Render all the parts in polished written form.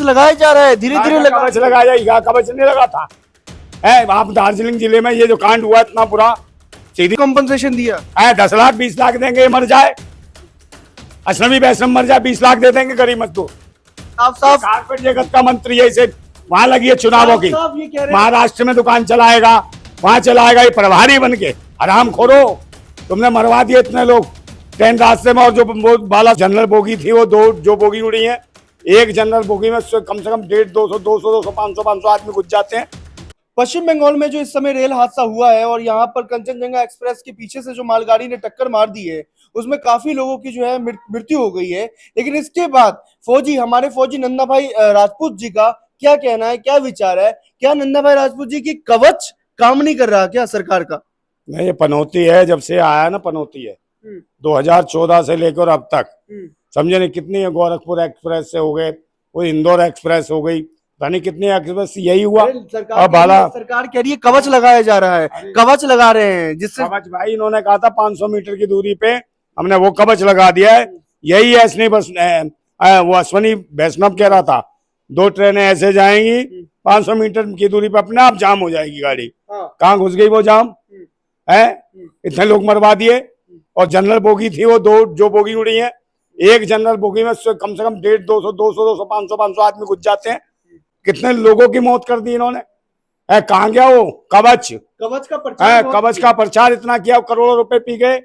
लगाया जा रहा है, धीरे धीरे कवच लगाया जाएगा, कवच नहीं लगा था। आप दार्जिलिंग जिले में ये जो कांड हुआ इतना बुरा, सीधी कंपनसेशन दिया 10 लाख 20 लाख देंगे, ये मर जाए, अशरफी वैष्णव मर जाए, 20 लाख दे देंगे गरीब मजदूर। साफ साफ कारपेट जगत का मंत्री है, इसे वहां लगी है चुनावों की, साफ ये कह रहे हैं। महाराष्ट्र में दुकान चलाएगा, वहां चलाएगा, ये प्रभारी बन के हराम खोरो। तुमने मरवा दिए इतने लोग ट्रेन रास्ते में। और जो बाला जनरल बोगी थी, वो दो जो बोगी उड़ी है, एक जनरल बोगी में कम से कम 150 200 500 आदमी घुस जाते हैं। पश्चिम बंगाल में जो इस समय रेल हादसा हुआ है और यहाँ पर कंचनजंगा एक्सप्रेस के पीछे से जो मालगाड़ी ने टक्कर मार दी है, उसमें काफी लोगों की जो है मृत्यु हो गई है। लेकिन इसके बाद हमारे फौजी नंदा भाई राजपूत जी का क्या कहना है, क्या विचार है? क्या नंदा भाई राजपूत जी की कवच काम नहीं कर रहा क्या सरकार का? नहीं, ये पनौती है, जब से आया ना पनौती है 2014 से लेकर अब तक। समझे नहीं कितनी है, गोरखपुर एक्सप्रेस से हो गए, वो इंदौर एक्सप्रेस हो गई, यानी कितनी एक्सप्रेस यही हुआ। सरकार कह रही है कवच लगाया जा रहा है, कवच लगा रहे हैं, जिससे कवच भाई इन्होंने कहा था 500 मीटर की दूरी पे हमने वो कवच लगा दिया है। यही है, बस वो अश्वनी वैष्णव कह रहा था 2 ट्रेनें ऐसे जाएंगी 500 मीटर की दूरी पे अपने आप जाम हो जाएगी गाड़ी। कहाँ घुस गई वो जाम है? इतने लोग मरवा दिए। और जनरल बोगी थी, वो दो जो बोगी उड़ी है, एक जनरल बोगी में कम से कम 150 200 500 आदमी घुस जाते हैं। कितने लोगों की मौत कर दी इन्होंने। कहाँ गया वो कवच? कवच का प्रचार इतना किया, करोड़ों रुपए पी गए।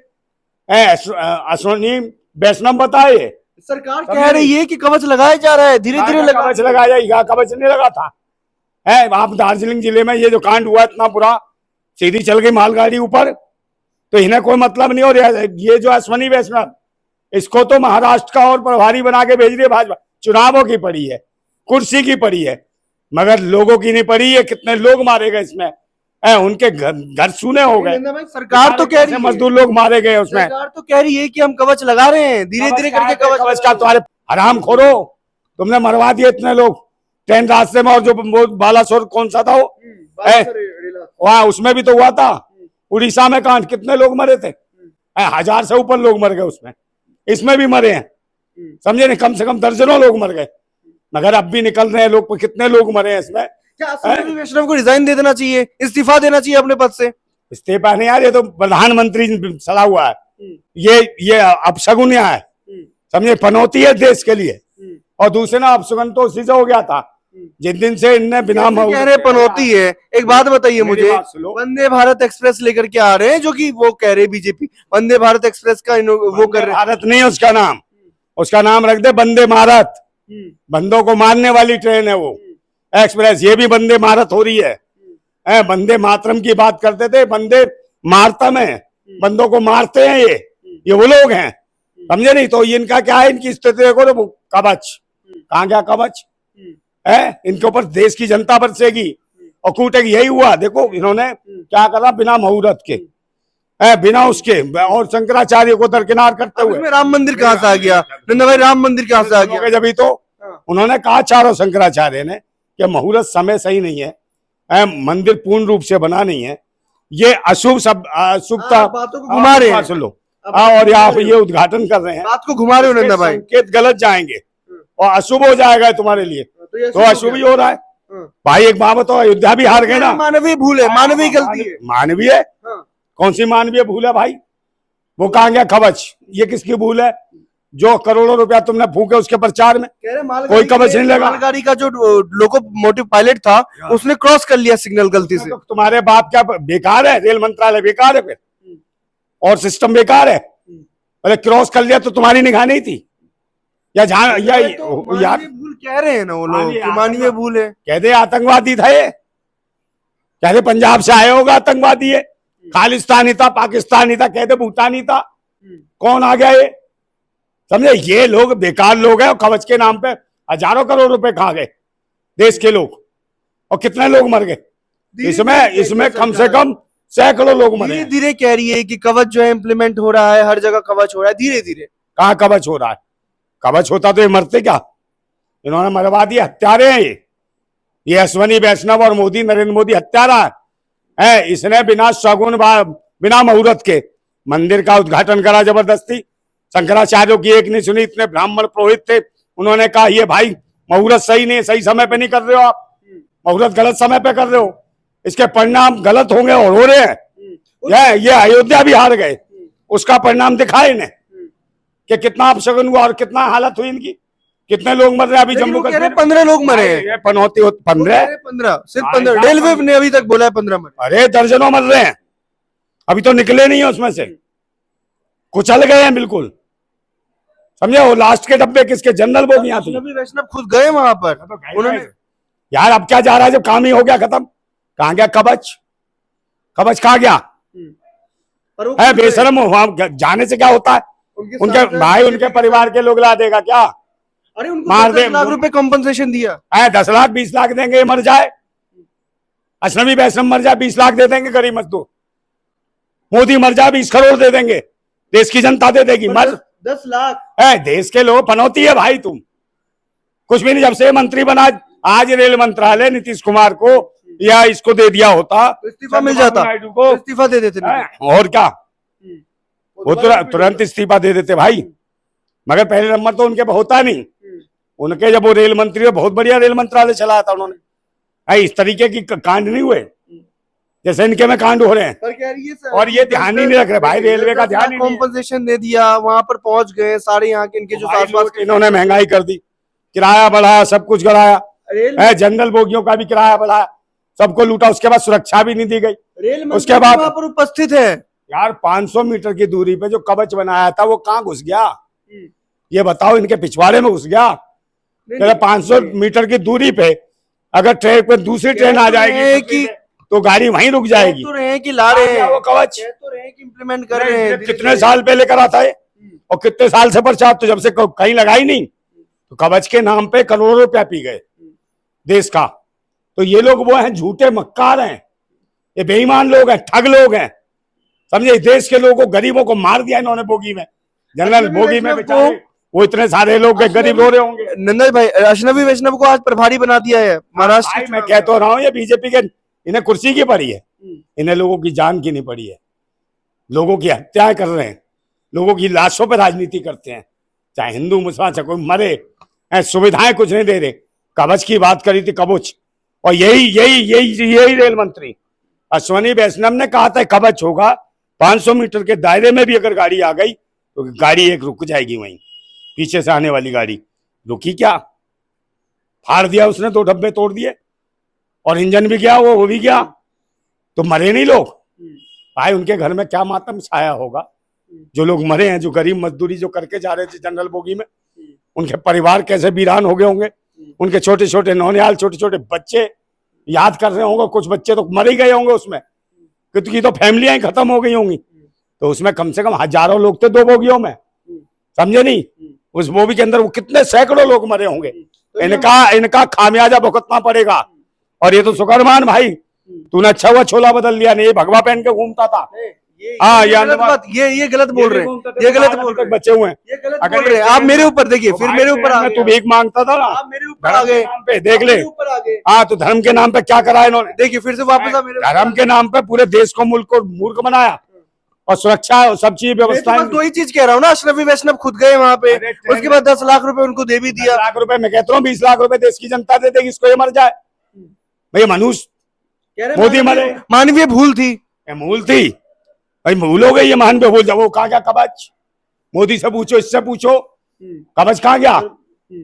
अश्वनी वैष्णव बताए, सरकार कह रही है कि कवच लगाया जा रहा है, धीरे धीरे कवच लगाया जाएगा, कवच नहीं लगा था। आप दार्जिलिंग जिले में ये जो कांड हुआ इतना बुरा, सीधी चल गई मालगाड़ी ऊपर, तो इन्हें कोई मतलब नहीं हो रहा। ये जो अश्वनी वैष्णव, इसको तो महाराष्ट्र का और प्रभारी बना के भेज रही है भाजपा। चुनावों की पड़ी है, कुर्सी की पड़ी है, मगर लोगों की नहीं पड़ी है। कितने लोग मारे गए इसमें, उनके घर सूने हो गए। सरकार तो कह रही है, मजदूर लोग मारे गए उसमें। सरकार तो कह रही है कि हम कवच लगा रहे हैं, धीरे धीरे करके कवच का तुम्हारे हराम खोरो, तुमने मरवा दिए इतने लोग ट्रेन रास्ते में। और जो बालासोर कौन सा था वो, वहाँ उसमें भी तो हुआ था, उड़ीसा में कांड, कितने लोग मरे थे? 1000 से ऊपर लोग मर गए उसमें, इसमें भी मरे हैं। समझे नहीं, कम से कम दर्जनों लोग मर गए, मगर अब भी निकल रहे हैं लोग। कितने लोग मरे हैं इसमें। क्या अश्वनी वैष्णव को रिजाइन दे देना चाहिए, इस्तीफा देना चाहिए अपने पद से? इस्तीफा नहीं यार, ये तो प्रधानमंत्री सड़ा हुआ है, ये अपशगुन है, समझे, पनौती है देश के लिए। और दूसरे ना अपशगुन तो उसी से हो गया था जिस दिन से इनने बिना कह रहे पनौती है। एक बात बताइए मुझे, वंदे भारत एक्सप्रेस लेकर के आ रहे हैं, जो कि वो कह रहे बीजेपी वंदे भारत एक्सप्रेस का वो कर रहे हैं। भारत नहीं उसका नाम, उसका नाम रख दे वंदे भारत। बंदों को मारने वाली ट्रेन है वो एक्सप्रेस, ये भी वंदे भारत हो रही है। वंदे मातरम की बात करते थे, वंदे मातरम है, बंदों को मारते हैं ये वो लोग हैं, समझे नहीं। तो इनका क्या है, इनकी स्थिति देखो तो कवच कहाँ गया कवच इनके ऊपर देश की जनता बरसेगी और कूटेगी। यही हुआ, देखो इन्होंने क्या करा, बिना मुहूर्त के, बिना उसके, और शंकराचार्य को दरकिनार करते हुए। राम मंदिर कहाँ से आ गया नंदा भाई? राम मंदिर कहाँ से आ गया? जब तो उन्होंने कहा चारों शंकराचार्य ने कि मुहूर्त समय सही नहीं है, मंदिर पूर्ण रूप से बना नहीं है, ये अशुभ सब अशुभता बातों को घुमा रहे हैं। सुन लो, और यहाँ पे ये उद्घाटन कर रहे हैं, बात को घुमा रहे हो नंदा भाई। संकेत गलत जाएंगे और अशुभ हो जाएगा तुम्हारे लिए, तो अशुभ ही हो रहा है। भाई एक बात बताओ, अयोध्या भी हार गए ना। मानवीय भूल है, मानवीय गलती है। मानवीय कौन सी मानवीय भूल है भाई? वो कहाँ गया कवच? ये किसकी भूल है? जो करोड़ों रुपया तुमने फूके उसके प्रचार में, कोई कवच नहीं लगा। मालगाड़ी का जो लोकोमोटिव पायलट था, उसने क्रॉस कर लिया सिग्नल गलती से। तो तुम्हारे बाप क्या बेकार है? रेल मंत्रालय बेकार है फिर, और सिस्टम बेकार है। अरे क्रॉस कर लिया तो तुम्हारी निगाह नहीं थी या जहाँ यार भूल कह रहे हैं ना वो लोग, मानवीय भूल है। कहते आतंकवादी था ये, कहते पंजाब से आए होगा आतंकवादी है, खालिस्तानी था, पाकिस्तानी था, कहते भूटानी था, कौन आ गया ये? समझे, ये लोग बेकार लोग हैं। और कवच के नाम पे हजारों करोड़ रुपए खा गए देश के लोग, और कितने लोग मर गए इसमें कम से कम सैकड़ों लोग मरे। धीरे धीरे कह रही है कि कवच जो है इम्प्लीमेंट हो रहा है, हर जगह कवच हो रहा है धीरे धीरे। कहाँ कवच हो रहा है? कवच होता तो ये मरते क्या? इन्होंने मरवा दिया, हत्यारे हैं ये अश्वनी वैष्णव और मोदी, नरेंद्र मोदी हत्यारा है। इसने बिना शगुन बिना मुहूर्त के मंदिर का उद्घाटन करा जबरदस्ती। शंकराचार्यों की एक नहीं सुनी, इतने ब्राह्मण पुरोहित थे, उन्होंने कहा ये भाई मुहूर्त सही नहीं, सही समय पे नहीं कर रहे हो आप, मुहूर्त गलत समय पे कर रहे हो, इसके परिणाम गलत होंगे और हो रहे हैं। ये अयोध्या भी हार गए, उसका परिणाम दिखा इन्हें कि कितना अपशगुन हुआ और कितना हालत हुई इनकी, कितने लोग मर रहे हैं अभी जम्मू कश्मीर। 15 लोग मरे हैं, पनौती 15 सिर्फ 15, रेलवे ने अभी तक बोला है 15 मरे। अरे दर्जनों मर रहे हैं, अभी तो निकले नहीं है उसमें से, कुचल गए हैं बिल्कुल, समझे। वो लास्ट के डब्बे किसके, जनरल बोगियां थी। अश्विनी वैष्णव खुद गए वहां पर, उन्होंने यार अब क्या जा रहा है जब काम ही हो गया खत्म। कहाँ गया कवच, कवच कहाँ गया है बेशरम, वहां जाने से क्या होता है, उनके भाई उनके परिवार के लोग ला देगा क्या, अरे उनको मार 10 लाख रुपए कॉम्पनसेशन दिया है, 10 लाख 20 लाख देंगे, ये मर जाए, अश्विनी वैष्णव मर जाए 20 लाख दे देंगे गरीब मजदूर, मोदी मर जाए 20 करोड़ दे देंगे, देश की जनता दे देगी। मर 10 लाख है, देश के लोग पनौती है भाई, तुम कुछ भी नहीं। जब से मंत्री बना, आज रेल मंत्रालय नीतीश कुमार को या इसको दे दिया होता तो इस्तीफा मिल जाता, को इस्तीफा दे देते। और क्या, वो तुरंत इस्तीफा दे देते भाई। मगर पहले नंबर तो उनके होता नहीं, उनके जब वो रेल मंत्री, बहुत बढ़िया रेल मंत्रालय चलाया था उन्होंने, इस तरीके की कांड नहीं हुए जैसे इनके में कांड हो रहे हैं। पर कह रही है और ये ध्यान ही नहीं रख रहे भाई, रेलवे का ध्यान ही नहीं है। कॉम्पनसेशन दे दिया, वहां पर पहुंच गए सारे यहाँ के इनके जो आसपास के, इन्होंने महंगाई कर दी, किराया बढ़ाया, सब कुछ कराया, जनरल बोगियों का भी किराया बढ़ाया, सबको लूटा, उसके बाद सुरक्षा भी नहीं दी गई। रेल उसके बाद वहां पर उपस्थित है यार 500 मीटर की दूरी पे जो कवच बनाया था वो कहाँ घुस गया, ये बताओ, इनके पिछवाड़े में घुस गया। 500 मीटर की दूरी पे अगर ट्रेन पे दूसरी ट्रेन आ जाएगी कि तो गाड़ी वहीं रुक जाएगी। तो रहे कि ला रहे हैं वो कवच, तो रहे कि इम्प्लीमेंट कर रहे हैं। कितने साल पहले करा था ये, और कितने साल से प्रचार, तो जब से कहीं लगाई नहीं, तो कवच के नाम पे करोड़ों रुपया पी गए देश का। तो ये लोग वो हैं, झूठे मक्कार हैं, ये बेईमान लोग हैं, ठग लोग हैं, समझे। देश के लोगों को, गरीबों को मार दिया इन्होंने बोगी में, जनरल बोगी में बेचारे, वो इतने सारे लोग गरीब रो रहे होंगे। नंदा भाई, अश्विनी वैष्णव को आज प्रभारी बना दिया है महाराष्ट्र। मैं कह तो रहा हूँ, ये बीजेपी के, इन्हें कुर्सी की पड़ी है, इन्हें लोगों की जान की नहीं पड़ी है। लोगों की हत्याएं कर रहे हैं, लोगों की लाशों पर राजनीति करते हैं, चाहे हिंदू मुसलमान, चाहे कोई मरे, सुविधाएं कुछ नहीं दे रहे। कवच की बात करी थी, कवच, और यही रेल मंत्री अश्विनी वैष्णव ने कहा था कवच होगा, 500 मीटर के दायरे में भी अगर गाड़ी आ गई तो गाड़ी एक रुक जाएगी, वहीं पीछे से आने वाली गाड़ी रुकी क्या, फाड़ दिया उसने, 2 डब्बे तोड़ दिए और इंजन भी गया, वो भी गया, तो मरे नहीं लोग भाई। उनके घर में क्या मातम छाया होगा, जो लोग मरे हैं, जो गरीब मजदूरी जो करके जा रहे थे जनरल बोगी में, उनके परिवार कैसे वीरान हो गए होंगे, उनके छोटे छोटे नौनियाल, छोटे छोटे बच्चे याद कर रहे होंगे, कुछ बच्चे तो मर ही गए होंगे उसमें, क्योंकि तो फैमिलियां ही खत्म हो गई होंगी। तो उसमें कम से कम हजारों लोग थे 2 बोगियों में, समझे नहीं, उस बोगी के अंदर वो कितने सैकड़ों लोग मरे होंगे। इनका खामियाजा भुगतना पड़ेगा। और ये तो शुक्रमान भाई, तूने अच्छा हुआ छोला बदल लिया, नहीं भगवा पहन के घूमता था। हाँ, ये गलत बोल रहे हैं, ये गलत बोल रहे हैं, बचे हुए हैं, ये गलत बोल रहे हैं। आप मेरे ऊपर देखिए, फिर मेरे ऊपर आ गए, तू भीख मांगता था ना, आप मेरे ऊपर आ गए, पे देख ले। हाँ, तो धर्म के नाम पे क्या करा इन्होंने, देखिए फिर से वापस आ मेरे। धर्म के नाम पे पूरे देश को, मुल्क को मूर्ख बनाया, और सुरक्षा और सब चीज व्यवस्था। दो ही चीज कह रहा हूँ ना, अश्विनी वैष्णव खुद गए वहां पे, उसके बाद 10 लाख रुपए उनको दे भी दिया। 10 लाख रुपए मैं कहता हूँ, 20 लाख रुपए देश की जनता दे देगी, इसको ये मर जाए भैया। मनुष्य, मोदी मरे, मानवीय भूल थी, भूल थी भाई, भूल हो गई ये मानवीय भूल। जब वो कहाँ गया कवच, मोदी से पूछो, इससे पूछो, कवच कहाँ गया।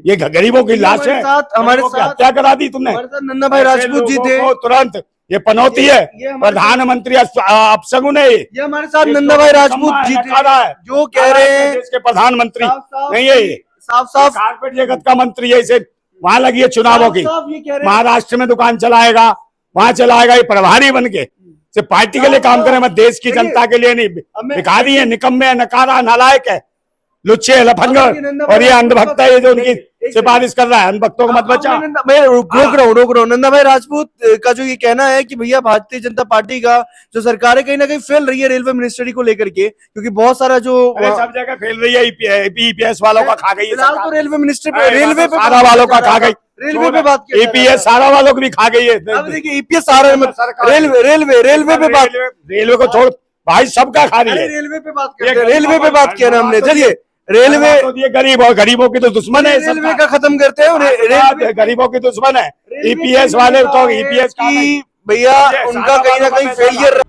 ये गरीबों की लाश है, हमारे साथ हत्या करा दी तुमने। नन्ना भाई राजपूत जी थे, तुरंत ये पनौती है, प्रधानमंत्री अपशगुन है। ये हमारे साथ नन्ना भाई राजपूत जी थे, जो कह रहे हैं देश के प्रधानमंत्री नहीं है, ये साफ कारपेट जगत का मंत्री है, इसे वहां लगी है चुनावों की, महाराष्ट्र में दुकान चलाएगा, वहां चलाएगा, ये प्रभारी बन के सिर्फ पार्टी के लिए काम करे, मैं देश की जनता के लिए नहीं। भिखारी है, निकम्मे, नकारा, नालायक है, लुच्चे, लफंगर, और ये अंधभक्त है, ये जो उनकी सिफारिश कर रहा है, अंधभक्तों को मत बचा। मैं रोक रहा हूँ नंदा भाई राजपूत का जो ये कहना है कि भैया भारतीय जनता पार्टी का जो सरकार है कहीं ना कहीं फेल रही है रेलवे मिनिस्ट्री को लेकर के, क्योंकि बहुत सारा जो सब जगह फेल रही है, ईपीएस वालों का खा गई, फिलहाल तो रेलवे मिनिस्ट्री पे, रेलवे पे सारा वालों का खा गई, रेलवे पे बात की, ईपीएस सारा वालों की भी खा गई है। अब देखिए ईपीएस सारा, रेलवे पे बात, रेलवे को छोड़ भाई, सबका खा रही है। रेलवे पे बात किया ना हमने। चलिए रेलवे ये गरीबों की तो दुश्मन है रेलवे का खत्म करते हैं और रेलवे गरीबों की दुश्मन है। ईपीएस वाले तो ईपीएस की भैया उनका कहीं ना कहीं फेलियर